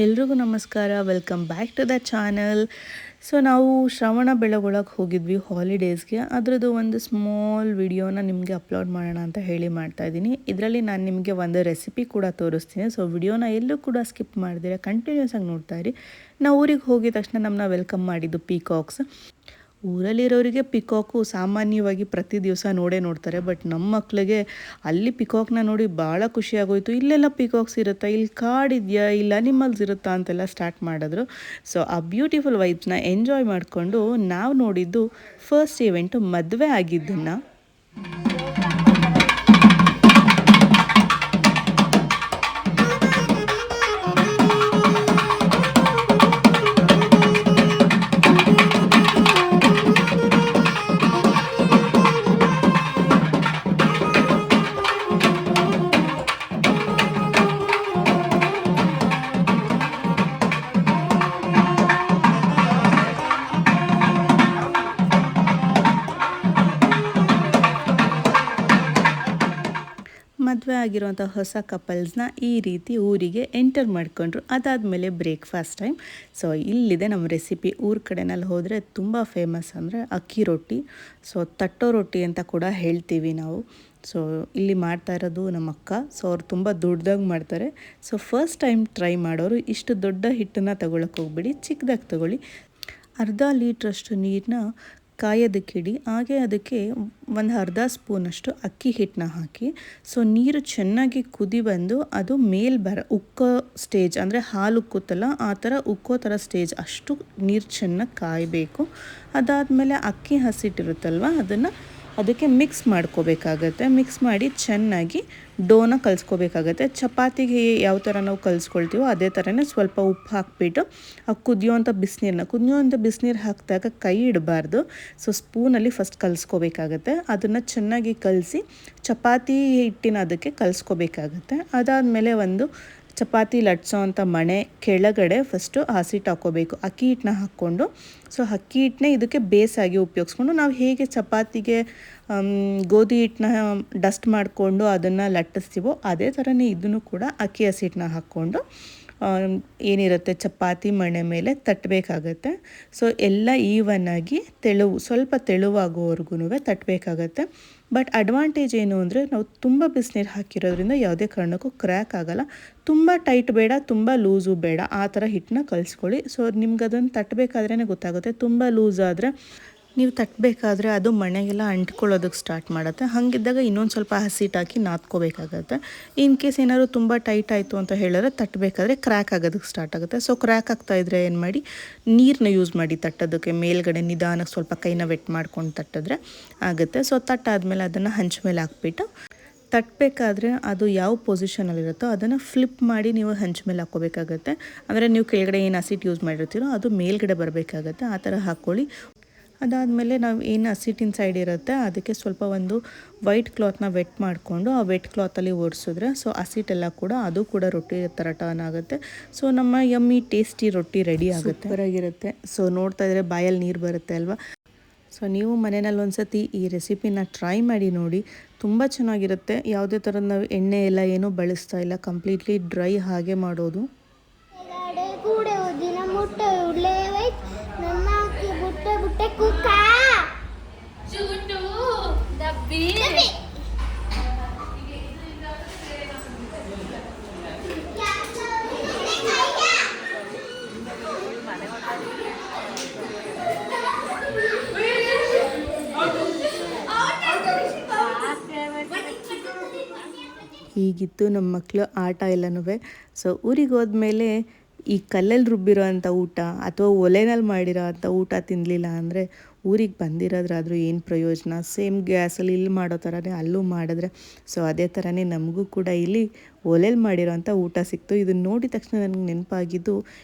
ಎಲ್ರಿಗೂ ನಮಸ್ಕಾರ, welcome back to the channel. So ನಾವು ಶ್ರವಣ ಬೆಳಗೊಳಗೆ ಹೋಗಿದ್ವಿ ಹಾಲಿಡೇಸ್ಗೆ. ಅದರದ್ದು ಒಂದು ಸ್ಮಾಲ್ ವಿಡಿಯೋನ ನಿಮಗೆ ಅಪ್ಲೋಡ್ ಮಾಡೋಣ ಅಂತ ಹೇಳಿ ಮಾಡ್ತಾಯಿದ್ದೀನಿ. ಇದರಲ್ಲಿ ನಾನು ನಿಮಗೆ ಒಂದು ರೆಸಿಪಿ ಕೂಡ ತೋರಿಸ್ತೀನಿ. ಸೊ ವಿಡಿಯೋನ ಎಲ್ಲೂ ಕೂಡ ಸ್ಕಿಪ್ ಮಾಡಿದ್ರೆ ಕಂಟಿನ್ಯೂಸ್ ಆಗಿ ನೋಡ್ತಾ ಇರಿ. ನಾವು ಊರಿಗೆ ಹೋಗಿದ ತಕ್ಷಣ ನಮ್ಮನ್ನ ವೆಲ್ಕಮ್ ಮಾಡಿದ್ದು ಪೀಕಾಕ್ಸ್. ಊರಲ್ಲಿರೋರಿಗೆ ಪಿಕಾಕು ಸಾಮಾನ್ಯವಾಗಿ ಪ್ರತಿ ದಿವಸ ನೋಡ್ತಾರೆ. ಬಟ್ ನಮ್ಮ ಮಕ್ಕಳಿಗೆ ಅಲ್ಲಿ ಪಿಕಾಕ್ನ ನೋಡಿ ಭಾಳ ಖುಷಿಯಾಗೋಯ್ತು. ಇಲ್ಲೆಲ್ಲ ಪಿಕಾಕ್ಸ್ ಇರುತ್ತಾ, ಇಲ್ಲಿ ಕಾಡಿದೆಯಾ, ಇಲ್ಲಿ ಅನಿಮಲ್ಸ್ ಇರುತ್ತಾ ಅಂತೆಲ್ಲ ಸ್ಟಾರ್ಟ್ ಮಾಡಿದ್ರು. ಸೊ ಆ ಬ್ಯೂಟಿಫುಲ್ ವೈಬ್ಸ್ನ ಎಂಜಾಯ್ ಮಾಡಿಕೊಂಡು ನಾವು ನೋಡಿದ್ದು ಫಸ್ಟ್ ಇವೆಂಟು ಮದುವೆ ಆಗಿದ್ದನ್ನು. ಮದುವೆ ಆಗಿರುವಂಥ ಹೊಸ ಕಪಲ್ಸ್ನ ಈ ರೀತಿ ಊರಿಗೆ ಎಂಟರ್ ಮಾಡಿಕೊಂಡ್ರು. ಅದಾದಮೇಲೆ ಬ್ರೇಕ್ಫಾಸ್ಟ್ ಟೈಮ್. ಸೊ ಇಲ್ಲಿದೆ ನಮ್ಮ ರೆಸಿಪಿ. ಊರ ಕಡೆನಲ್ಲಿ ಹೋದರೆ ತುಂಬ ಫೇಮಸ್ ಅಂದರೆ ಅಕ್ಕಿ ರೊಟ್ಟಿ. ಸೊ ತಟ್ಟೋ ರೊಟ್ಟಿ ಅಂತ ಕೂಡ ಹೇಳ್ತೀವಿ ನಾವು. ಸೊ ಇಲ್ಲಿ ಮಾಡ್ತಾ ಇರೋದು ನಮ್ಮ ಅಕ್ಕ. ಸೊ ಅವ್ರು ತುಂಬ ದೊಡ್ಡದಾಗಿ ಮಾಡ್ತಾರೆ. ಸೊ ಫಸ್ಟ್ ಟೈಮ್ ಟ್ರೈ ಮಾಡೋರು ಇಷ್ಟು ದೊಡ್ಡ ಹಿಟ್ಟನ್ನು ತಗೊಳಕ್ಕೆ ಹೋಗ್ಬಿಡಿ, ಚಿಕ್ಕದಾಗಿ ತಗೊಳ್ಳಿ. ಅರ್ಧ ಲೀಟ್ರಷ್ಟು ನೀರನ್ನ ಕಾಯೋದಕ್ಕಿಡಿ. ಹಾಗೆ ಅದಕ್ಕೆ ಒಂದು ಅರ್ಧ ಸ್ಪೂನಷ್ಟು ಅಕ್ಕಿ ಹಿಟ್ಟನ್ನ ಹಾಕಿ. ಸೊ ನೀರು ಚೆನ್ನಾಗಿ ಕುದಿ ಬಂದು ಅದು ಉಕ್ಕೋ ಸ್ಟೇಜ್, ಅಂದರೆ ಹಾಲು ಉಕ್ಕುತ್ತಲ್ಲ ಆ ಥರ ಉಕ್ಕೋ ಥರ ಸ್ಟೇಜ್ ಅಷ್ಟು ನೀರು ಚೆನ್ನಾಗಿ ಕಾಯಬೇಕು. ಅದಾದಮೇಲೆ ಅಕ್ಕಿ ಹಸಿಟ್ಟಿರುತ್ತಲ್ವ ಅದಕ್ಕೆ ಮಿಕ್ಸ್ ಮಾಡ್ಕೋಬೇಕಾಗತ್ತೆ. ಮಿಕ್ಸ್ ಮಾಡಿ ಚೆನ್ನಾಗಿ ಡೋನ ಕಲಿಸ್ಕೋಬೇಕಾಗತ್ತೆ. ಚಪಾತಿಗೆ ಯಾವ ಥರ ನಾವು ಕಲಿಸ್ಕೊಳ್ತೀವೋ ಅದೇ ಥರನೇ ಸ್ವಲ್ಪ ಉಪ್ಪು ಹಾಕಿಬಿಟ್ಟು ಆ ಕುದಿಯೋವಂಥ ಬಿಸಿನೀರು ಹಾಕಿದಾಗ ಕೈ ಇಡಬಾರ್ದು. So ಸ್ಪೂನಲ್ಲಿ first ಕಲಿಸ್ಕೋಬೇಕಾಗತ್ತೆ. ಅದನ್ನು ಚೆನ್ನಾಗಿ ಕಲಸಿ ಚಪಾತಿ ಹಿಟ್ಟಿನ ಅದಕ್ಕೆ ಕಲಿಸ್ಕೋಬೇಕಾಗತ್ತೆ. ಅದಾದಮೇಲೆ ಒಂದು ಚಪಾತಿ ಲಟ್ಸೋ ಅಂಥ ಮಣೆ ಕೆಳಗಡೆ ಫಸ್ಟು ಹಸಿಟ್ಟು ಹಾಕ್ಕೋಬೇಕು. ಅಕ್ಕಿ ಹಿಟ್ಟನ್ನ ಹಾಕ್ಕೊಂಡು, ಸೊ ಅಕ್ಕಿ ಹಿಟ್ಟನ್ನೇ ಇದಕ್ಕೆ ಬೇಸಾಗಿ ಉಪಯೋಗಿಸ್ಕೊಂಡು ನಾವು ಹೇಗೆ ಚಪಾತಿಗೆ ಗೋಧಿ ಹಿಟ್ಟನ್ನ ಡಸ್ಟ್ ಮಾಡಿಕೊಂಡು ಅದನ್ನು ಲಟ್ಟಿಸ್ತೀವೋ ಅದೇ ಥರನೇ ಇದನ್ನು ಕೂಡ ಅಕ್ಕಿ ಹಸಿಟ್ಟನ್ನ ಹಾಕ್ಕೊಂಡು ಏನಿರುತ್ತೆ ಚಪಾತಿ ಮಣೆ ಮೇಲೆ ತಟ್ಟಬೇಕಾಗತ್ತೆ. ಸೊ ಎಲ್ಲ ಈವನ್ನಾಗಿ ಸ್ವಲ್ಪ ತೆಳುವಾಗೋವರೆಗೂ ತಟ್ಟಬೇಕಾಗತ್ತೆ. ಬಟ್ ಅಡ್ವಾಂಟೇಜ್ ಏನು ಅಂದರೆ ನಾವು ತುಂಬ ಬಿಸಿನೀರು ಹಾಕಿರೋದ್ರಿಂದ ಯಾವುದೇ ಕಾರಣಕ್ಕೂ ಕ್ರ್ಯಾಕ್ ಆಗೋಲ್ಲ. ತುಂಬ ಟೈಟ್ ಬೇಡ, ತುಂಬ ಲೂಸು ಬೇಡ, ಆ ಥರ ಹಿಟ್ಟನ್ನ ಕಲಿಸ್ಕೊಳ್ಳಿ. ಸೊ ನಿಮ್ಗೆ ಅದನ್ನು ತಟ್ಟಬೇಕಾದ್ರೇ ಗೊತ್ತಾಗುತ್ತೆ. ತುಂಬ ಲೂಸ್ ಆದರೆ ನೀವು ತಟ್ಟಬೇಕಾದ್ರೆ ಅದು ಮಣೆಗೆಲ್ಲ ಅಂಟ್ಕೊಳ್ಳೋದಕ್ಕೆ ಸ್ಟಾರ್ಟ್ ಮಾಡುತ್ತೆ. ಹಾಗಿದ್ದಾಗ ಇನ್ನೊಂದು ಸ್ವಲ್ಪ ಹಸಿಟ್ಟು ಹಾಕಿ ನಾದ್ಕೋಬೇಕಾಗತ್ತೆ. ಇನ್ ಕೇಸ್ ಏನಾದ್ರು ತುಂಬ ಟೈಟ್ ಆಯಿತು ಅಂತ ಹೇಳಿದ್ರೆ ತಟ್ಟಬೇಕಾದ್ರೆ ಕ್ರ್ಯಾಕ್ ಆಗೋದಕ್ಕೆ ಸ್ಟಾರ್ಟ್ ಆಗುತ್ತೆ. ಸೊ ಕ್ರ್ಯಾಕ್ ಆಗ್ತಾಯಿದ್ರೆ ಏನು ಮಾಡಿ, ನೀರನ್ನ ಯೂಸ್ ಮಾಡಿ ತಟ್ಟೋದಕ್ಕೆ. ಮೇಲ್ಗಡೆ ನಿಧಾನಕ್ಕೆ ಸ್ವಲ್ಪ ಕೈನ ವೆಟ್ ಮಾಡ್ಕೊಂಡು ತಟ್ಟಿದ್ರೆ ಆಗುತ್ತೆ. ಸೊ ತಟ್ಟಾದಮೇಲೆ ಅದನ್ನು ಹಂಚ ಮೇಲೆ ಹಾಕ್ಬಿಟ್ಟು ತಟ್ಟಬೇಕಾದ್ರೆ ಅದು ಯಾವ ಪೊಸಿಷನಲ್ಲಿರುತ್ತೋ ಅದನ್ನು ಫ್ಲಿಪ್ ಮಾಡಿ ನೀವು ಹಂಚ ಮೇಲೆ ಹಾಕ್ಕೋಬೇಕಾಗತ್ತೆ. ಅಂದರೆ ನೀವು ಕೆಳಗಡೆ ಏನು ಹಸಿಟ್ಟು ಯೂಸ್ ಮಾಡಿರ್ತೀರೋ ಅದು ಮೇಲ್ಗಡೆ ಬರಬೇಕಾಗತ್ತೆ. ಆ ಥರ ಹಾಕ್ಕೊಳ್ಳಿ. ಅದಾದಮೇಲೆ ನಾವು ಏನು ಹಸಿಟ್ಟಿನ ಸೈಡ್ ಇರುತ್ತೆ ಅದಕ್ಕೆ ಸ್ವಲ್ಪ ಒಂದು ವೈಟ್ ಕ್ಲಾತ್ನ ವೆಟ್ ಮಾಡಿಕೊಂಡು ಆ ವೆಟ್ ಕ್ಲಾತಲ್ಲಿ ಒರೆಸಿದ್ರೆ ಸೊ ಹಸಿಟ್ಟೆಲ್ಲ ಕೂಡ ಅದು ಕೂಡ ರೊಟ್ಟಿ ಥರ ಟರ್ನ್ ಆಗುತ್ತೆ. ಸೊ ನಮ್ಮ ಯಮ್ಮಿ ಟೇಸ್ಟಿ ರೊಟ್ಟಿ ರೆಡಿ ಆಗುತ್ತೆ. ಸೂಪರಾಗಿರುತ್ತೆ. ಸೊ ನೋಡ್ತಾ ಇದ್ರೆ ಬಾಯಲ್ಲಿ ನೀರು ಬರುತ್ತೆ ಅಲ್ವಾ. ಸೊ ನೀವು ಮನೆಯಲ್ಲಿ ಒಂದ್ಸತಿ ಈ ರೆಸಿಪಿನ ಟ್ರೈ ಮಾಡಿ ನೋಡಿ, ತುಂಬ ಚೆನ್ನಾಗಿರುತ್ತೆ. ಯಾವುದೇ ಥರದ ನಾವು ಎಣ್ಣೆ ಎಲ್ಲ ಏನೂ ಬಳಸ್ತಾ ಇಲ್ಲ, ಕಂಪ್ಲೀಟ್ಲಿ ಡ್ರೈ ಹಾಗೆ ಮಾಡೋದು. ಹೀಗಿತ್ತು ನಮ್ಮ ಮಕ್ಕಳು ಆಟ ಎಲ್ಲನೂ. ಸೊ ಊರಿಗೆ ಹೋದ್ಮೇಲೆ ಈ ಕಲ್ಲಲ್ಲಿ ರುಬ್ಬಿರೋ ಅಂಥ ಊಟ ಅಥವಾ ಒಲೆನಲ್ಲಿ ಮಾಡಿರೋ ಅಂಥ ಊಟ ತಿನ್ನಲಿಲ್ಲ ಅಂದರೆ ಊರಿಗೆ ಬಂದಿರೋದ್ರಾದರೂ ಏನು ಪ್ರಯೋಜನ. ಸೇಮ್ ಗ್ಯಾಸಲ್ಲಿ ಇಲ್ಲಿ ಮಾಡೋ ಥರನೇ ಅಲ್ಲೂ ಮಾಡಿದ್ರೆ ಸೊ ಅದೇ ಥರನೇ ನಮಗೂ ಕೂಡ ಇಲ್ಲಿ ಒಲೆಯಲ್ಲಿ ಮಾಡಿರೋಂಥ ಊಟ ಸಿಕ್ತು. ಇದನ್ನು ನೋಡಿದ ತಕ್ಷಣ ನನಗೆ ನೆನಪಾಗಿದ್ದು,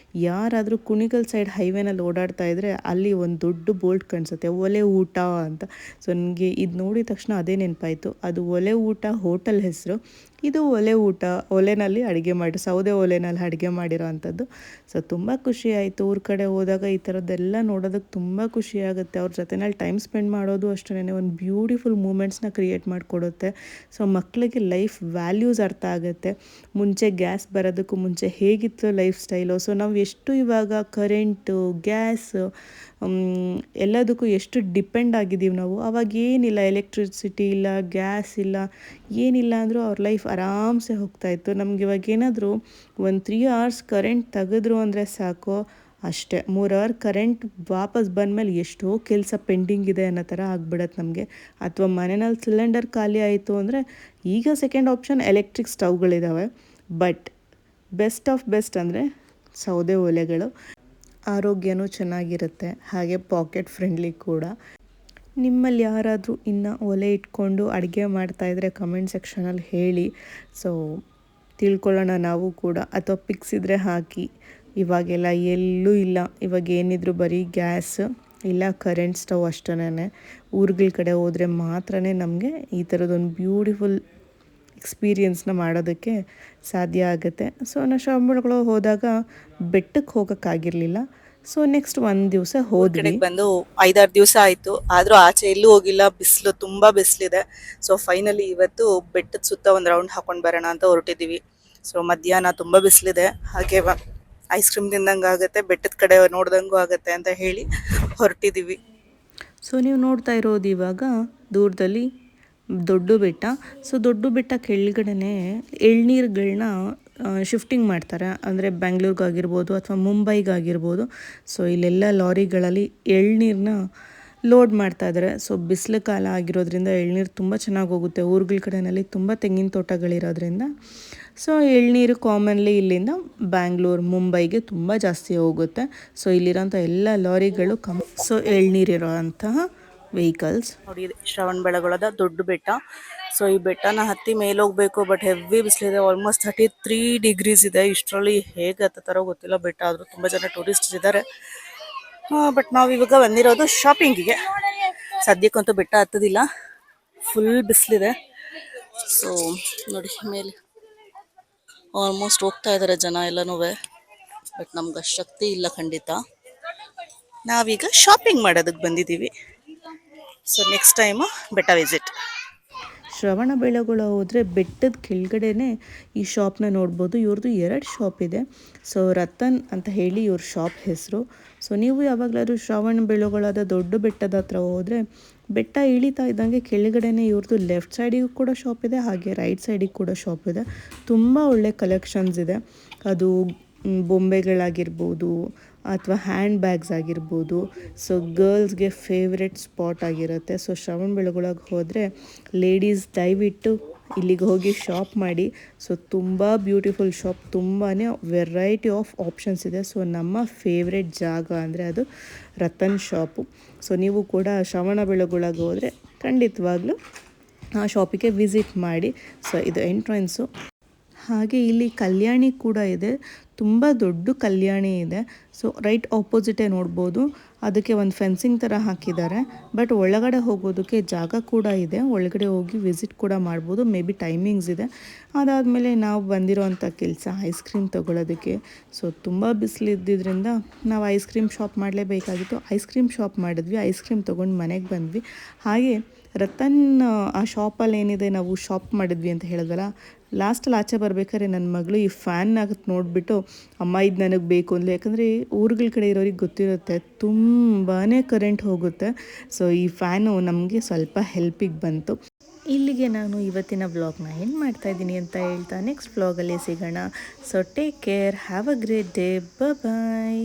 ಯಾರಾದರೂ ಕುಣಿಗಲ್ ಸೈಡ್ ಹೈವೇನಲ್ಲಿ ಓಡಾಡ್ತಾ ಇದ್ದರೆ ಅಲ್ಲಿ ಒಂದು ದೊಡ್ಡ ಬೋಲ್ಟ್ ಕಾಣಿಸುತ್ತೆ, ಒಲೆ ಊಟ ಅಂತ. ಸೊ ನನಗೆ ಇದು ನೋಡಿದ ತಕ್ಷಣ ಅದೇ ನೆನಪಾಯಿತು. ಅದು ಒಲೆ ಊಟ ಹೋಟೆಲ್ ಹೆಸರು. ಇದು ಒಲೆ ಊಟ, ಒಲೆನಲ್ಲಿ ಅಡುಗೆ ಸೌದೆ ಒಲೆನಲ್ಲಿ ಅಡುಗೆ ಮಾಡಿರೋ ಅಂಥದ್ದು. ಸೊ ತುಂಬ ಖುಷಿ ಆಯಿತು. ಊರ ಕಡೆ ಹೋದಾಗ ಈ ಥರದ್ದೆಲ್ಲ ನೋಡೋದಕ್ಕೆ ತುಂಬ ಖುಷಿ ಆಗುತ್ತೆ. ಅವ್ರ ಜೊತೆನಲ್ಲಿ ಟೈಮ್ ಸ್ಪೆಂಡ್ ಮಾಡೋದು ಅಷ್ಟೇ ಒಂದು ಬ್ಯೂಟಿಫುಲ್ ಮೂಮೆಂಟ್ಸ್ನ ಕ್ರಿಯೇಟ್ ಮಾಡಿಕೊಡುತ್ತೆ. ಸೊ ಮಕ್ಕಳಿಗೆ ಲೈಫ್ ವ್ಯಾಲ್ಯೂಸ್ ಅರ್ಥ ಆಗುತ್ತೆ. ಮುಂಚೆ ಗ್ಯಾಸ್ ಬರೋದಕ್ಕೂ ಮುಂಚೆ ಹೇಗಿತ್ತು ಲೈಫ್ ಸ್ಟೈಲು, ಸೊ ನಾವು ಎಷ್ಟು ಇವಾಗ ಕರೆಂಟು, ಗ್ಯಾಸ್ ಎಲ್ಲದಕ್ಕೂ ಎಷ್ಟು ಡಿಪೆಂಡ್ ಆಗಿದ್ದೀವಿ ನಾವು. ಅವಾಗ ಏನಿಲ್ಲ, ಎಲೆಕ್ಟ್ರಿಸಿಟಿ ಇಲ್ಲ, ಗ್ಯಾಸ್ ಇಲ್ಲ, ಏನಿಲ್ಲ ಅಂದರೂ ಅವ್ರ ಲೈಫ್ ಆರಾಮ್ಸೆ ಹೋಗ್ತಾಯಿತ್ತು. ನಮ್ಗೆ ಇವಾಗ ಏನಾದರೂ ಒಂದು 3 hours ಕರೆಂಟ್ ತೆಗೆದ್ರು ಅಂದರೆ ಸಾಕು, ಅಷ್ಟೇ 3 hour ಕರೆಂಟ್ ವಾಪಸ್ ಬಂದಮೇಲೆ ಎಷ್ಟೋ ಕೆಲಸ ಪೆಂಡಿಂಗ್ ಇದೆ ಅನ್ನೋ ಥರ ಆಗ್ಬಿಡತ್ತೆ ನಮಗೆ. ಅಥವಾ ಮನೆಯಲ್ಲಿ ಸಿಲಿಂಡರ್ ಖಾಲಿ ಆಯಿತು ಅಂದರೆ ಈಗ ಸೆಕೆಂಡ್ ಆಪ್ಷನ್ ಎಲೆಕ್ಟ್ರಿಕ್ ಸ್ಟವ್ಗಳಿದ್ದಾವೆ. ಬಟ್ ಬೆಸ್ಟ್ ಆಫ್ ಬೆಸ್ಟ್ ಅಂದರೆ ಸೌದೆ ಒಲೆಗಳು. ಆರೋಗ್ಯನೂ ಚೆನ್ನಾಗಿರುತ್ತೆ, ಹಾಗೆ ಪಾಕೆಟ್ ಫ್ರೆಂಡ್ಲಿ ಕೂಡ. ನಿಮ್ಮಲ್ಲಿ ಯಾರಾದರೂ ಇನ್ನು ಒಲೆ ಇಟ್ಕೊಂಡು ಅಡುಗೆ ಮಾಡ್ತಾಯಿದ್ರೆ ಕಮೆಂಟ್ ಸೆಕ್ಷನಲ್ಲಿ ಹೇಳಿ. ಸೊ ತಿಳ್ಕೊಳ್ಳೋಣ ನಾವು ಕೂಡ. ಅಥವಾ ಪಿಕ್ಸ್ ಇದ್ದರೆ ಹಾಕಿ. ಇವಾಗೆಲ್ಲ ಎಲ್ಲೂ ಇಲ್ಲ, ಇವಾಗ ಏನಿದ್ರು ಬರೀ ಗ್ಯಾಸ್ ಇಲ್ಲ ಕರೆಂಟ್ ಸ್ಟವ್ ಅಷ್ಟೇ. ಊರುಗಳ ಕಡೆ ಹೋದರೆ ಮಾತ್ರ ನಮಗೆ ಈ ಥರದೊಂದು ಬ್ಯೂಟಿಫುಲ್ ಎಕ್ಸ್ಪೀರಿಯನ್ಸ್ನ ಮಾಡೋದಕ್ಕೆ ಸಾಧ್ಯ ಆಗುತ್ತೆ. ಸೊ ನಾವು ಶ್ರವಣಬೆಳಗೊಳ ಹೋದಾಗ ಬೆಟ್ಟಕ್ಕೆ ಹೋಗೋಕ್ಕಾಗಿರಲಿಲ್ಲ. ಸೊ ನೆಕ್ಸ್ಟ್ ಒಂದು ದಿವಸ ಹೋದ್ವಿ. ಬಂದು 5-6 ದಿವಸ ಆಯಿತು, ಆದರೂ ಆಚೆ ಎಲ್ಲೂ ಹೋಗಿಲ್ಲ. ಬಿಸಿಲು, ತುಂಬ ಬಿಸಿಲಿದೆ. ಸೊ ಫೈನಲಿ ಇವತ್ತು ಬೆಟ್ಟದ ಸುತ್ತ ಒಂದು ರೌಂಡ್ ಹಾಕೊಂಡು ಬರೋಣ ಅಂತ ಹೊರಟಿದ್ದೀವಿ. ಸೊ ಮಧ್ಯಾಹ್ನ ತುಂಬ ಬಿಸಿಲಿದೆ, ಹಾಗೆ ಐಸ್ ಕ್ರೀಮ್ ತಿಂದಂಗೆ ಆಗುತ್ತೆ, ಬೆಟ್ಟದ ಕಡೆ ನೋಡ್ದಂಗೂ ಆಗುತ್ತೆ ಅಂತ ಹೇಳಿ ಹೊರಟಿದ್ದೀವಿ. ಸೊ ನೀವು ನೋಡ್ತಾ ಇರೋದು ಇವಾಗ ದೂರದಲ್ಲಿ ದೊಡ್ಡ ಬೆಟ್ಟ. ಸೊ ದೊಡ್ಡ ಬೆಟ್ಟ ಕೆಳಗಡೆ ಎಳ್ನೀರುಗಳನ್ನ ಶಿಫ್ಟಿಂಗ್ ಮಾಡ್ತಾರೆ. ಅಂದರೆ ಬೆಂಗಳೂರಿಗಾಗಿರ್ಬೋದು ಅಥವಾ ಮುಂಬೈಗಾಗಿರ್ಬೋದು. ಸೊ ಇಲ್ಲೆಲ್ಲ ಲಾರಿಗಳಲ್ಲಿ ಎಳ್ನೀರನ್ನ ಲೋಡ್ ಮಾಡ್ತಾ ಇದ್ದಾರೆ. ಸೊ ಬಿಸಿಲು ಕಾಲ ಆಗಿರೋದ್ರಿಂದ ಎಳ್ನೀರು ತುಂಬ ಚೆನ್ನಾಗಿ ಹೋಗುತ್ತೆ. ಊರುಗಳ ಕಡೆಯಲ್ಲಿ ತುಂಬ ತೆಂಗಿನ ತೋಟಗಳಿರೋದ್ರಿಂದ ಸೊ ಎಳ್ನೀರು ಕಾಮನ್ಲಿ ಇಲ್ಲಿಂದ ಬ್ಯಾಂಗ್ಳೂರು, ಮುಂಬೈಗೆ ತುಂಬ ಜಾಸ್ತಿ ಹೋಗುತ್ತೆ. ಸೊ ಇಲ್ಲಿರೋಂಥ ಎಲ್ಲ ಲಾರಿಗಳು ಸೊ ಎಳ್ನೀರಿರೋಂತಹ ವೆಹಿಕಲ್ಸ್. ನೋಡಿ, ಶ್ರವಣಬೆಳಗೊಳದ ದೊಡ್ಡ ಬೆಟ್ಟ. ಸೊ ಈ ಬೆಟ್ಟನ ಹತ್ತಿ ಮೇಲೆ ಹೋಗ್ಬೇಕು, ಬಟ್ ಹೆವಿ ಬಿಸಿಲಿದೆ. ಆಲ್ಮೋಸ್ಟ್ 33 degrees ಇದೆ. ಇಷ್ಟರಲ್ಲಿ ಹೇಗೆ ಹತ್ತಾರೋ ಗೊತ್ತಿಲ್ಲ ಬೆಟ್ಟ, ಆದರೂ ತುಂಬ ಜನ ಟೂರಿಸ್ಟ್ಸ್ ಇದ್ದಾರೆ. ಬಟ್ ನಾವು ಇವಾಗ ಬಂದಿರೋದು ಶಾಪಿಂಗಿಗೆ. ಸದ್ಯಕ್ಕಂತೂ ಬೆಟ್ಟ ಹತ್ತೋದಿಲ್ಲ, ಫುಲ್ ಬಿಸಿಲಿದೆ. ಸೊ ನೋಡಿ, ಮೇಲೆ ಆಲ್ಮೋಸ್ಟ್ ಹೋಗ್ತಾ ಇದ್ದಾರೆ ಜನ ಎಲ್ಲನೂ. ಬಟ್ ನಮ್ಗೆ ಅಷ್ಟು ಶಕ್ತಿ ಇಲ್ಲ ಖಂಡಿತ. ನಾವೀಗ ಶಾಪಿಂಗ್ ಮಾಡೋದಕ್ಕೆ ಬಂದಿದ್ದೀವಿ. ಸೊ ನೆಕ್ಸ್ಟ್ ಟೈಮು ಬೆಟ್ಟ ವಿಸಿಟ್. ಶ್ರವಣಬೆಳಗೊಳ ಹೋದರೆ ಬೆಟ್ಟದ ಕೆಳಗಡೆನೇ ಈ ಶಾಪ್ನ ನೋಡ್ಬೋದು. ಇವ್ರದ್ದು 2 ಶಾಪ್ ಇದೆ. ಸೊ ರತನ್ ಅಂತ ಹೇಳಿ ಇವ್ರ ಶಾಪ್ ಹೆಸರು. ಸೊ ನೀವು ಯಾವಾಗಲಾದ್ರೂ ಶ್ರವಣಬೆಳಗೊಳದ ದೊಡ್ಡ ಬೆಟ್ಟದ ಹತ್ರ ಹೋದರೆ ಬೆಟ್ಟ ಇಳಿತಾ ಇದ್ದಂಗೆ ಕೆಳಗಡೆನೇ ಇವ್ರದ್ದು ಲೆಫ್ಟ್ ಸೈಡಿಗೂ ಕೂಡ ಶಾಪ್ ಇದೆ, ಹಾಗೆ ರೈಟ್ ಸೈಡಿಗೆ ಕೂಡ ಶಾಪ್ ಇದೆ. ತುಂಬ ಒಳ್ಳೆ ಕಲೆಕ್ಷನ್ಸ್ ಇದೆ. ಅದು ಬೊಂಬೆಗಳಾಗಿರ್ಬೋದು ಅಥವಾ ಹ್ಯಾಂಡ್ ಬ್ಯಾಗ್ಸ್ ಆಗಿರ್ಬೋದು. ಸೊ ಗರ್ಲ್ಸ್ಗೆ ಫೇವ್ರೆಟ್ ಸ್ಪಾಟ್ ಆಗಿರುತ್ತೆ. ಸೊ ಶ್ರವಣಬೆಳಗೊಳಗೆ ಹೋದರೆ ಲೇಡೀಸ್ ದಯವಿಟ್ಟು ಇಲ್ಲಿಗೆ ಹೋಗಿ ಶಾಪ್ ಮಾಡಿ. ಸೊ ತುಂಬ ಬ್ಯೂಟಿಫುಲ್ ಶಾಪ್, ತುಂಬಾ ವೆರೈಟಿ ಆಫ್ ಆಪ್ಷನ್ಸ್ ಇದೆ. ಸೊ ನಮ್ಮ ಫೇವ್ರೆಟ್ ಜಾಗ ಅಂದರೆ ಅದು ರತನ್ ಶಾಪು. ಸೊ ನೀವು ಕೂಡ ಶ್ರವಣಬೆಳಗೊಳಗೆ ಹೋದರೆ ಖಂಡಿತವಾಗ್ಲೂ ಆ ಶಾಪಿಗೆ ವಿಸಿಟ್ ಮಾಡಿ. ಸೊ ಇದು ಎಂಟ್ರೆನ್ಸು. ಹಾಗೆ ಇಲ್ಲಿ ಕಲ್ಯಾಣಿ ಕೂಡ ಇದೆ, ತುಂಬ ದೊಡ್ಡ ಕಲ್ಯಾಣಿ ಇದೆ. ಸೊ ರೈಟ್ ಆಪೋಸಿಟೇ ನೋಡ್ಬೋದು. ಅದಕ್ಕೆ ಒಂದು ಫೆನ್ಸಿಂಗ್ ಥರ ಹಾಕಿದ್ದಾರೆ. ಬಟ್ ಒಳಗಡೆ ಹೋಗೋದಕ್ಕೆ ಜಾಗ ಕೂಡ ಇದೆ, ಒಳಗಡೆ ಹೋಗಿ ವಿಸಿಟ್ ಕೂಡ ಮಾಡ್ಬೋದು. ಮೇ ಬಿ ಟೈಮಿಂಗ್ಸ್ ಇದೆ. ಅದಾದಮೇಲೆ ನಾವು ಬಂದಿರೋವಂಥ ಕೆಲಸ ಐಸ್ ಕ್ರೀಮ್ ತೊಗೊಳೋದಕ್ಕೆ. ಸೊ ತುಂಬ ಬಿಸಿಲಿದ್ದಿದ್ದರಿಂದ ನಾವು ಐಸ್ ಕ್ರೀಮ್ ಶಾಪ್ ಮಾಡಲೇಬೇಕಾಗಿತ್ತು. ಐಸ್ ಕ್ರೀಮ್ ಶಾಪ್ ಮಾಡಿದ್ವಿ, ಐಸ್ ಕ್ರೀಮ್ ತೊಗೊಂಡು ಮನೆಗೆ ಬಂದ್ವಿ. ಹಾಗೆ ರತನ್ ಆ ಶಾಪಲ್ಲಿ ಏನಿದೆ ನಾವು ಶಾಪ್ ಮಾಡಿದ್ವಿ ಅಂತ ಹೇಳಿದ್ವಲ್ಲ, ಲಾಸ್ಟಲ್ಲಿ ಆಚೆ ಬರ್ಬೇಕಾದ್ರೆ ನನ್ನ ಮಗಳು ಈ ಫ್ಯಾನ್ನ ನೋಡಿಬಿಟ್ಟು ಅಮ್ಮ ಇದು ನನಗೆ ಬೇಕು ಅಂದ್ಲು. ಯಾಕಂದರೆ ಊರುಗಳ ಕಡೆ ಇರೋರಿಗೆ ಗೊತ್ತಿರುತ್ತೆ ತುಂಬಾ ಕರೆಂಟ್ ಹೋಗುತ್ತೆ. ಸೊ ಈ ಫ್ಯಾನು ನಮಗೆ ಸ್ವಲ್ಪ ಹೆಲ್ಪಿಗೆ ಬಂತು. ಇಲ್ಲಿಗೆ ನಾನು ಇವತ್ತಿನ ವ್ಲಾಗ್ನ ಏನು ಮಾಡ್ತಾಯಿದ್ದೀನಿ ಅಂತ ಹೇಳ್ತಾ ನೆಕ್ಸ್ಟ್ ವ್ಲಾಗಲ್ಲಿ ಸಿಗೋಣ. So take care, have a great day, bye.